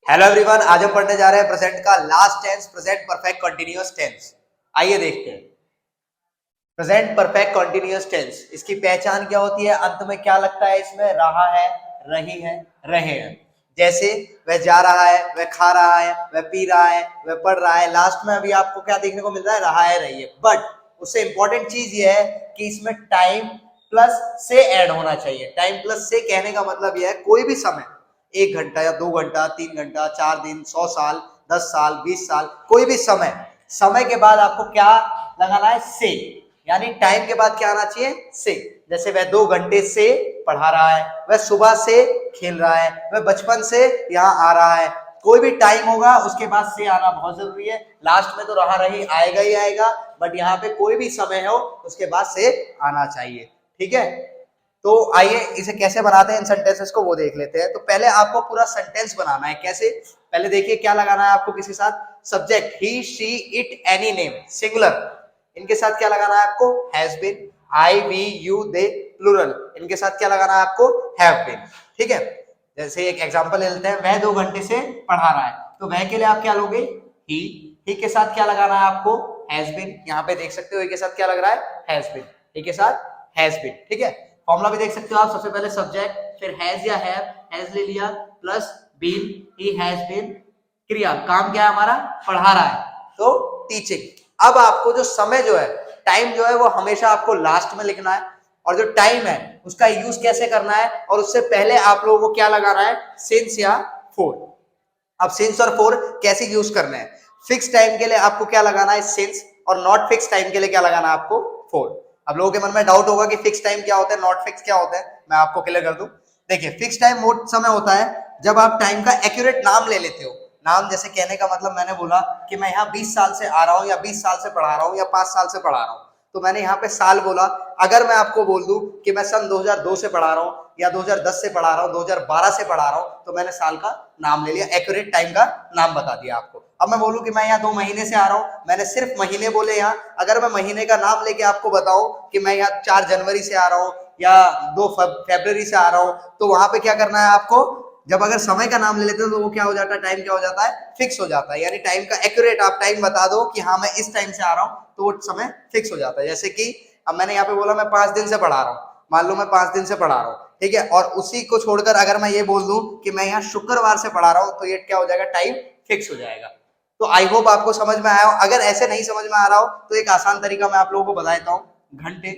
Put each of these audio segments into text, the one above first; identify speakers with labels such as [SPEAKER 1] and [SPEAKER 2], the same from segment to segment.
[SPEAKER 1] Hello everyone, आज हम पढ़ने जा रहे हैं प्रेजेंट का last tense, present perfect continuous tense. आइए देखते हैं प्रेजेंट परफेक्ट कंटीन्यूअस टेंस। इसकी पहचान क्या होती है? अंत में क्या लगता है इसमें? रहा है, रही है, रहे हैं। जैसे वह जा रहा है, वह खा रहा है, वह पी रहा है, वह पढ़ रहा है। लास्ट में अभी आपको क्या देखने को मिल रहा है? रहा है, रही है। बट उससे इंपॉर्टेंट चीज ये है कि इसमें टाइम प्लस से ऐड होना चाहिए। टाइम प्लस से कहने का मतलब यह है कोई भी समय, 1 घंटा या 2 घंटा, 3 घंटा, 4 दिन, 100 साल, 10 साल, 20 साल, कोई भी समय, समय के बाद आपको क्या लगाना है? से। यानी टाइम के बाद क्या आना चाहिए? से। जैसे वह 2 घंटे से पढ़ा रहा है, वह सुबह से खेल रहा है, वह बचपन से यहाँ आ रहा है। कोई भी टाइम होगा उसके बाद से आना बहुत जरूरी है। लास्ट में तो रहा रही आएगा ही आएगा, बट यहाँ पे कोई भी समय हो उसके बाद से आना चाहिए। ठीक है, तो आइए इसे कैसे बनाते हैं इन सेंटेंसेस को वो देख लेते हैं। तो पहले आपको पूरा सेंटेंस बनाना है। कैसे? पहले देखिए क्या लगाना है आपको किसी साथ? Subject he, she, it, any name, singular. इनके साथ क्या लगाना है आपको? Has been. I, we, you, they, plural. इनके साथ क्या लगाना है आपको? Have been. ठीक है, जैसे एक एग्जांपल ले लेते हैं, वह 2 घंटे से पढ़ा रहा है, तो वह के लिए आप क्या लोगे? ही के साथ क्या लगाना है आपको? Has been. यहाँ पे देख सकते हो ही के साथ क्या लग रहा है? Has been. ही के साथ हैज बीन। ठीक है, फॉर्मूला भी देख सकते हो आप। सबसे पहले सब्जेक्ट, फिर हैज या हैव, हैज ले लिया, plus been, he has been, क्रिया, काम क्या है हमारा? पढ़ा रहा है, तो टीचिंग। अब आपको जो समय जो है, टाइम जो है वो हमेशा आपको लास्ट में लिखना है, और जो टाइम है उसका यूज कैसे करना है, और उससे पहले आप लोगों को क्या लगाना है? सिंस या फोर। अब सिंस और फोर कैसे यूज करने हैं? फिक्स टाइम के लिए आपको क्या लगाना है? सिंस। और नॉट फिक्स टाइम के लिए क्या लगाना है आपको? फोर। अब लोगों के मन में डाउट होगा कि फिक्स टाइम क्या होता है, नॉट फिक्स क्या होता है। मैं आपको क्लियर कर दूं। देखिए, फिक्स टाइम वो समय होता है जब आप टाइम का एक्यूरेट नाम ले लेते हो। नाम जैसे कहने का मतलब, मैंने बोला कि मैं यहाँ 20 साल से आ रहा हूँ, या 20 साल से पढ़ा रहा हूँ, या 5 साल से पढ़ा रहा हूँ, तो मैंने यहाँ पे साल बोला। अगर मैं आपको बोल दूं कि मैं सन 2002 से पढ़ा रहा हूँ, या 2010 से पढ़ा रहा हूँ, 2012 से पढ़ा रहा हूँ, तो मैंने साल का नाम ले लिया, एक्यूरेट टाइम का नाम बता दिया आपको। अब मैं बोलूं कि मैं यहाँ 2 महीने से आ रहा हूँ, मैंने सिर्फ महीने बोले यहाँ। अगर मैं महीने का नाम लेके आपको बताऊं कि मैं यहाँ 4 जनवरी से आ रहा हूँ, या 2 फरवरी से आ रहा हूँ, तो वहां पे क्या करना है आपको? जब अगर समय का नाम ले लेते हो तो वो क्या हो जाता है? टाइम क्या हो जाता है? फिक्स हो जाता है। यानी टाइम का एक्यूरेट आप टाइम बता दो कि हाँ मैं इस टाइम से आ रहा हूँ, तो वो समय फिक्स हो जाता है। जैसे कि अब मैंने यहाँ पे बोला मैं 5 दिन से पढ़ा रहा हूँ, मान लो मैं 5 दिन से पढ़ा रहा हूँ, ठीक है, और उसी को छोड़कर अगर मैं ये बोल दूं कि मैं यहाँ शुक्रवार से पढ़ा रहा हूँ, तो ये क्या हो जाएगा? टाइम फिक्स हो जाएगा। तो आई होप आपको समझ में आया हो। अगर ऐसे नहीं समझ में आ रहा हो तो एक आसान तरीका मैं आप लोगों को बता देता हूँ। घंटे,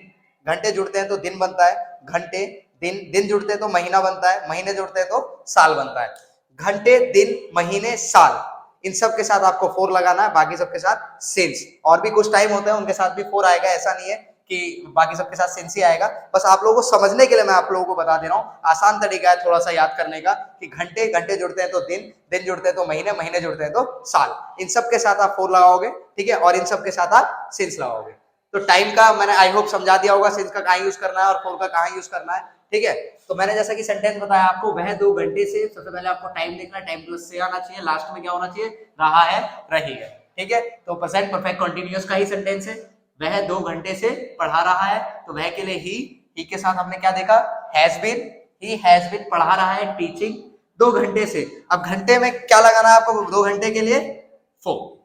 [SPEAKER 1] घंटे जुड़ते हैं तो दिन बनता है, घंटे, दिन, दिन जुड़ते हैं तो महीना बनता है, महीने जुड़ते हैं तो साल बनता है। घंटे, दिन, महीने, साल, इन सब के साथ आपको फोर लगाना है, बाकी सबके साथ सिंस। और भी कुछ टाइम होते हैं उनके साथ भी फोर आएगा, ऐसा नहीं है कि बाकी सबके साथ सिंस ही आएगा। बस आप लोगों को समझने के लिए मैं आप लोगों को बता दे रहा हूँ। आसान तरीका है थोड़ा सा याद करने का, कि घंटे, घंटे जुड़ते हैं तो दिन, दिन जुड़ते हैं तो महीने, महीने जुड़ते हैं तो साल। इन सब के साथ आप फोर लगाओगे, ठीक है, और इन सब के साथ आप सिंस लगाओगे। तो टाइम का मैंने आई होप समझा दिया होगा, सिंस का कहाँ यूज करना है और फोर का कहाँ यूज करना है। ठीक है, तो मैंने जैसा कि सेंटेंस बताया आपको, वह 2 घंटे से, सबसे पहले आपको टाइम देखना है, टाइम प्लस से आना चाहिए, लास्ट में क्या होना चाहिए? रहा है, रही है। ठीक है, तो प्रेजेंट परफेक्ट कंटीन्यूअस का ही सेंटेंस है। वह 2 घंटे से पढ़ा रहा है, तो वह के लिए ही के साथ हमने क्या देखा? Has been. He has been पढ़ा रहा है, टीचिंग 2 घंटे से। अब घंटे में क्या लगाना है आपको 2 घंटे के लिए? Four.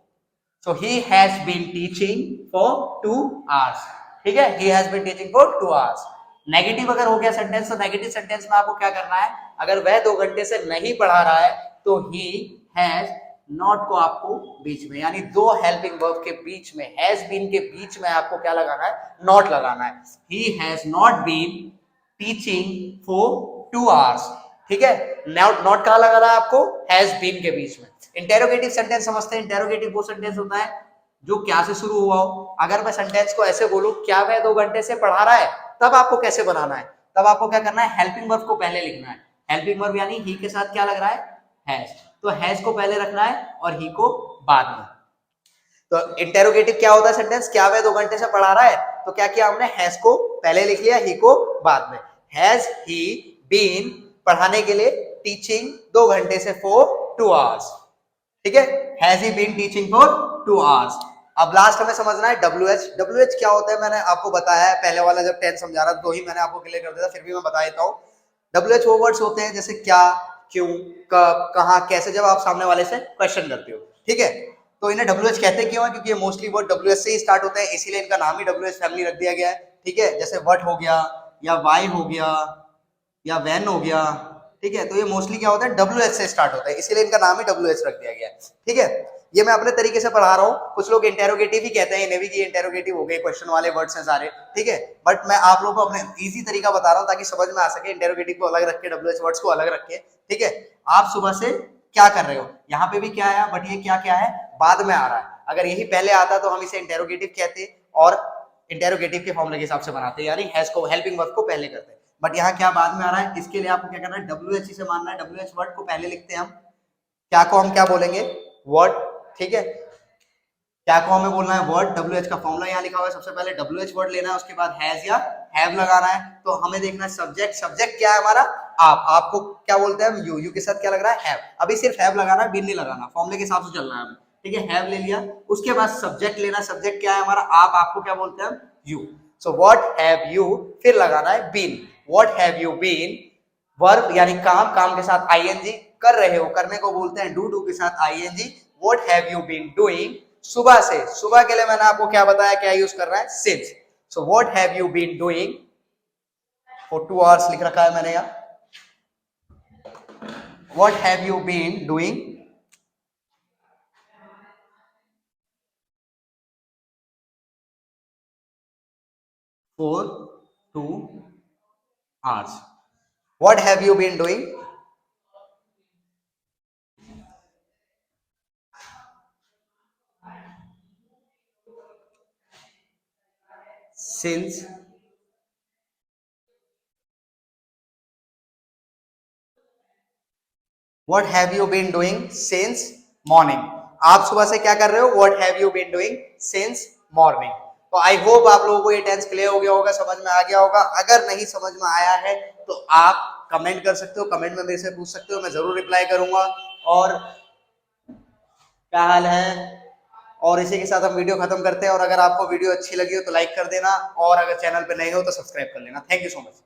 [SPEAKER 1] So he has been teaching for 2 hours. ठीक है, he has been teaching for 2 hours. Negative अगर हो गया सेंटेंस, तो नेगेटिव सेंटेंस में आपको क्या करना है? अगर वह 2 घंटे से नहीं पढ़ा रहा है, तो he has not को आपको बीच में, यानी दो हेल्पिंग वर्ब के बीच में, has been के बीच में आपको क्या लगाना है? नॉट लगाना है। he has not been teaching for 2 hours। ठीक है, नॉट कहाँ लगाना है आपको? हैज बीन के बीच में। इंटेरोगेटिव सेंटेंस समझते हैं। इंटेरोगेटिव वो सेंटेंस होता है जो क्या से शुरू हुआ हो। अगर मैं सेंटेंस को ऐसे बोलूं, क्या वह 2 घंटे से पढ़ा रहा है, तब आपको कैसे बनाना है? तब आपको क्या करना है? हेल्पिंग वर्ब को पहले लिखना है। हेल्पिंग वर्ब यानी ही के साथ क्या लग रहा है? हैज। तो हैज को पहले रखना है और ही को बाद में। तो इंटेरोगेटिव क्या होता है सेंटेंस? क्या वह 2 घंटे से पढ़ा रहा है, तो क्या किया हमने? हैज को पहले लिख लिया, ही को बाद में। हैज ही बीन पढ़ाने के लिए, टीचिंग 2 घंटे से फॉर 2 hours। ठीक है, has he been teaching for 2 hours। अब लास्ट हमें समझना है WH। WH क्या होता है मैंने आपको बताया है, पहले वाला जब टेंस समझा रहा तो ही मैंने आपको क्लियर कर दिया था, फिर भी मैं बता देता हूँ। WH वो वर्ड्स होते हैं जैसे क्या, क्यों, कब, कहाँ, कैसे, जब आप सामने वाले से क्वेश्चन करते हो, ठीक है। तो इन्हें WH कहते क्यों है, क्योंकि ये मोस्टली वर्ड WH से ही स्टार्ट होते हैं, इसीलिए इनका नाम ही WH फैमिली रख दिया गया है, ठीक है। जैसे व्हाट हो गया, या वाई हो गया, या वैन हो गया, ठीक है। तो ये मोस्टली क्या होता है, WH से स्टार्ट होता है, इसीलिए इनका नाम ही WH रख दिया गया है, ठीक है। ये मैं अपने तरीके से पढ़ा रहा हूँ, कुछ लोग इंटेरोगेटिव ही कहते हैं इन्हें भी, कि इंटेरोगेटिव हो गए, क्वेश्चन वाले वर्ड्स हैं सारे, ठीक है। बट मैं आप लोगों को अपने इजी तरीका बता रहा हूँ ताकि समझ में आ सके, इंटेरोगेटिव को अलग रख के WH वर्ड्स को अलग रख के, ठीक है। आप सुबह से क्या कर रहे हो, यहाँ पे भी क्या आया, बट ये क्या क्या है, बाद में आ रहा है। अगर यही पहले आता तो हम इसे इंटेरोगेटिव कहते और इंटेरोगेटिव के फॉर्मूले के हिसाब से बनाते, यानी हैज को, हेल्पिंग वर्ब को पहले करते। बट यहाँ क्या बाद में आ रहा है, इसके लिए आपको क्या करना है, WH से मानना है, WH वर्ड को पहले लिखते हैं हम, क्या को हम क्या बोलेंगे, वर्ड, ठीक है। क्या को हमें बोलना है, वर्ड, WH का फॉर्मूला यहाँ लिखा हुआ है, सबसे पहले WH वर्ड लेना है, उसके बाद हैज या हैव लगाना है। तो हमें देखना है सब्जेक्ट, सब्जेक्ट क्या है हमारा, आप, आपको क्या बोलते हैं, यू, यू के साथ क्या लग रहा है, हैव। अभी सिर्फ हैव लगाना है, बिन नहीं लगाना, फॉर्मूले के हिसाब से चलना है, ठीक है। हैव ले लिया, उसके बाद सब्जेक्ट लेना, सब्जेक्ट क्या है हमारा, आप, आपको क्या बोलते हैं, you. So what have you, फिर लगाना है been, what have you been, verb यानी काम, काम के साथ आईएनजी, कर रहे हो, करने को बोलते हैं डू, डू के साथ ING, what have you been doing, सुबह से, सुबह के लिए मैंने आपको क्या बताया, क्या यूज कर रहा है, since. So what have you been doing for 2 hours लिख रखा है मैंने यहाँ, what have you been doing for 2 hours, what have you been doing since What have you been doing since morning? आप सुबह से क्या कर रहे हो? What have you been doing since morning? तो आई होप आप लोगों को ये टेंस क्लियर हो गया होगा, समझ में आ गया होगा। अगर नहीं समझ में आया है तो आप कमेंट कर सकते हो, कमेंट में मेरे से पूछ सकते हो, मैं जरूर रिप्लाई करूंगा। और क्या हाल है, और इसी के साथ हम वीडियो खत्म करते हैं। और अगर आपको वीडियो अच्छी लगी हो तो लाइक कर देना, और अगर चैनल पे नए हो तो सब्सक्राइब कर लेना। Thank you so much.